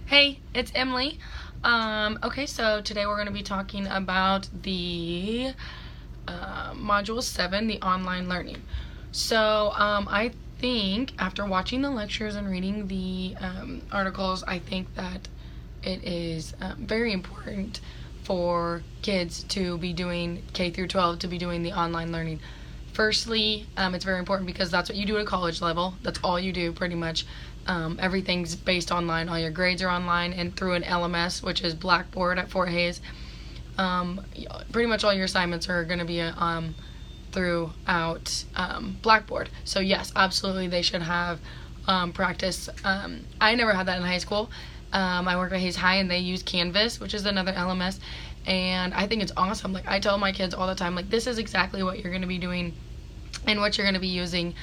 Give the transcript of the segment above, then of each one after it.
Hey, it's Emily. Okay, so today we're going to be talking about the Module 7, the online learning. So I think after watching the lectures and reading the articles, I think that it is very important for kids to be doing K through 12, to be doing the online learning. Firstly, it's very important because that's what you do at a college level. That's all you do pretty much. Everything's based online. All your grades are online and through an LMS, which is Blackboard at Fort Hays. Pretty much all your assignments are going to be throughout Blackboard. So yes, absolutely they should have practice. I never had that in high school. I worked at Hays High and they use Canvas, which is another LMS, and I think it's awesome. Like, I tell my kids all the time, like, this is exactly what you're going to be doing and what you're going to be using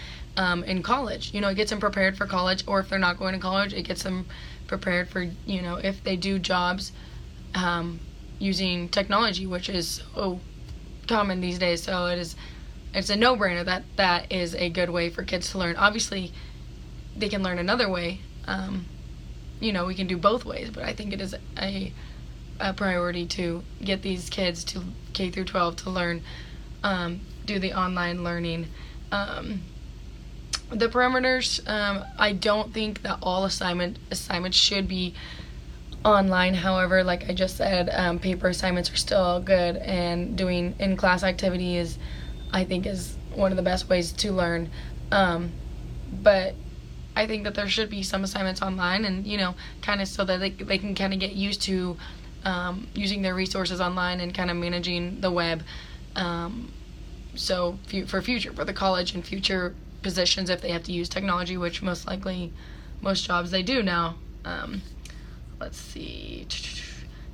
in college. You know, it gets them prepared for college, or if they're not going to college, it gets them prepared for, you know, if they do jobs using technology, which is so common these days. So it's a no-brainer that is a good way for kids to learn. Obviously, they can learn another way. You know, we can do both ways, but I think it is a priority to get these kids to K through 12 to learn, do the online learning. The parameters, I don't think that all assignments should be online. However, like I just said, paper assignments are still good, and doing in-class activities, I think, is one of the best ways to learn. But I think that there should be some assignments online, and, you know, kind of so that they can kind of get used to using their resources online and kind of managing the web. So for the college and future positions, if they have to use technology, which most jobs they do now. Let's see.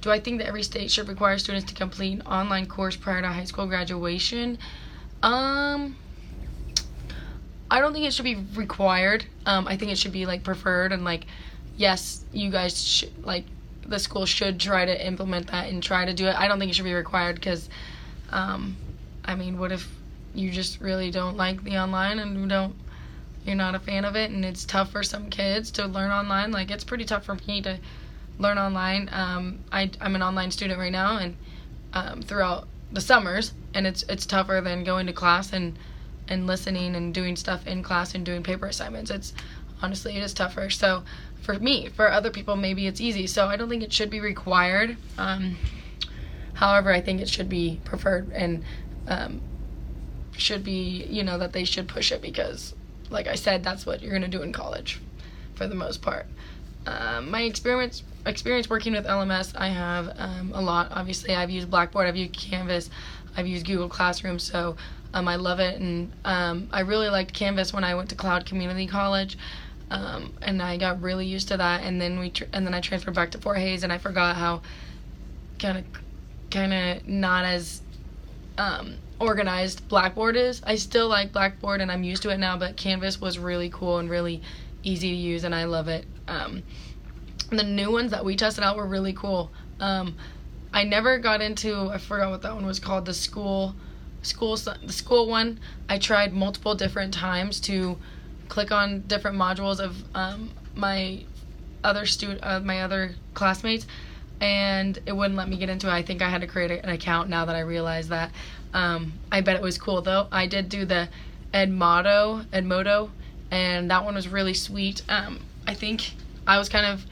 Do I think that every state should require students to complete an online course prior to high school graduation? I don't think it should be required. I think it should be, like, preferred, and, like, yes, you guys should, like, the school should try to implement that and try to do it. I don't think it should be required because, I mean, what if you just really don't like the online and you're not a fan of it, and it's tough for some kids to learn online? Like, it's pretty tough for me to learn online. I'm an online student right now, and throughout the summers, and it's tougher than going to class and listening and doing stuff in class and doing paper assignments. It is tougher. So for me, for other people, maybe it's easy. So I don't think it should be required. However, I think it should be preferred, and should be, you know, that they should push it because, like I said, that's what you're going to do in college for the most part. My experience working with LMS, I have a lot. Obviously, I've used Blackboard, I've used Canvas, I've used Google Classroom, so I love it, and I really liked Canvas when I went to Cloud Community College, and I got really used to that, and then I transferred back to Fort Hays, and I forgot how kind of not as organized Blackboard is. I still like Blackboard, and I'm used to it now, but Canvas was really cool and really easy to use, and I love it. The new ones that we tested out were really cool. I never got into, I forgot what that one was called, the school one. I tried multiple different times to click on different modules of my other classmates, and it wouldn't let me get into it. I think I had to create an account now that I realize that. I bet it was cool though. I did do the Edmodo, and that one was really sweet. I think I was kind of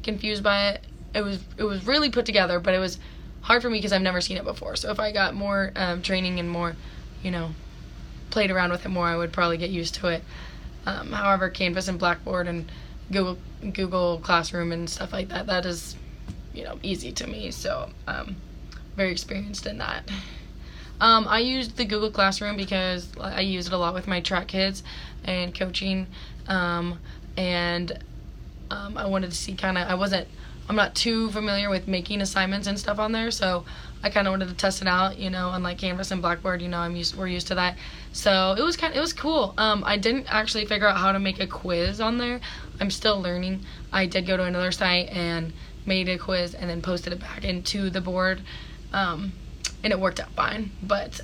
confused by it. It was really put together, but it was hard for me because I've never seen it before. So if I got more training and more, you know, played around with it more, I would probably get used to it. However, Canvas and Blackboard and Google Classroom and stuff like that is, you know, easy to me. So very experienced in that. I used the Google Classroom because I use it a lot with my track kids and coaching, and I wanted to see I'm not too familiar with making assignments and stuff on there, so I kind of wanted to test it out, you know, unlike Canvas and Blackboard, you know, we're used to that. So it was cool. I didn't actually figure out how to make a quiz on there. I'm still learning. I did go to another site and made a quiz and then posted it back into the board, and it worked out fine. But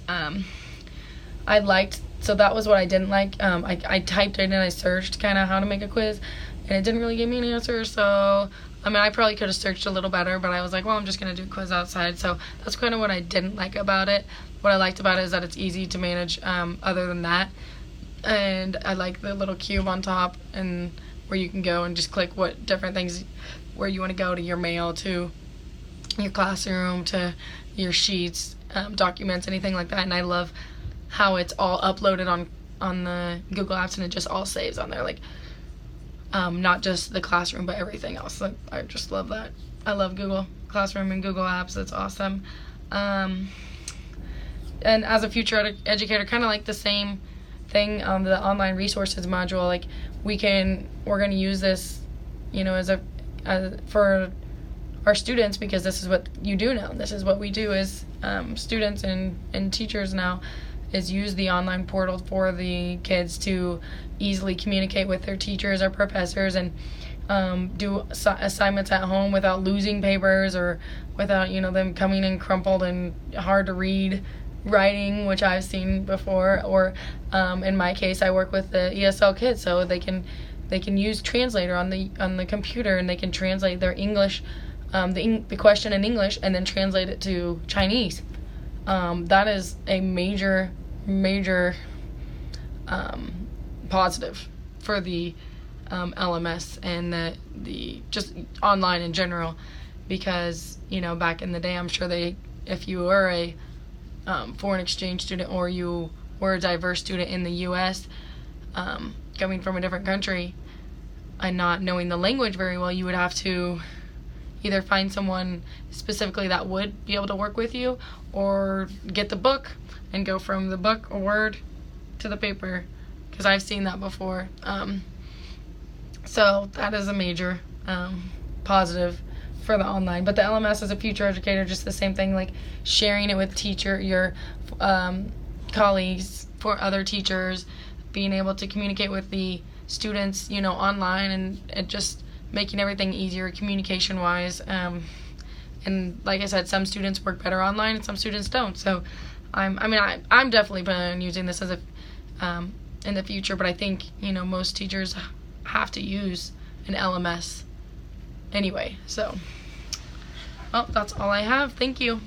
so that was what I didn't like. I typed in and I searched kind of how to make a quiz, and it didn't really give me an answer. So I mean, I probably could have searched a little better, but I was like, well, I'm just going to do a quiz outside. So that's kind of what I didn't like about it. What I liked about it is that it's easy to manage other than that. And I like the little cube on top and where you can go and just click what different things, where you want to go, to your mail, to your classroom, to your sheets, documents, anything like that. And I love how it's all uploaded on the Google Apps, and it just all saves on there. Like, not just the classroom, but everything else. Like, I just love that. I love Google Classroom and Google Apps. It's awesome. And as a future educator, kind of like the same thing on the online resources module. Like, we're going to use this, for our students, because this is what you do now. This is what we do as students and teachers now, is use the online portal for the kids to easily communicate with their teachers or professors, and do assignments at home without losing papers, or without them coming in crumpled and hard to read writing, which I've seen before. Or in my case, I work with the ESL kids, so they can use Translator on the computer, and they can translate their English, the question in English, and then translate it to Chinese. That is a major positive for the LMS and the just online in general, because back in the day, I'm sure if you were a foreign exchange student, or you were a diverse student in the U.S., coming from a different country and not knowing the language very well, you would have to either find someone specifically that would be able to work with you, or get the book and go from the book or word to the paper, because I've seen that before. So that is a major positive for the online. But the LMS as a future educator, just the same thing, like sharing it with your colleagues, for other teachers, being able to communicate with the students, online, and just making everything easier communication wise. And like I said, some students work better online and some students don't. So I'm definitely planning on using this as in the future, but I think most teachers have to use an LMS anyway. So, well, that's all I have. Thank you.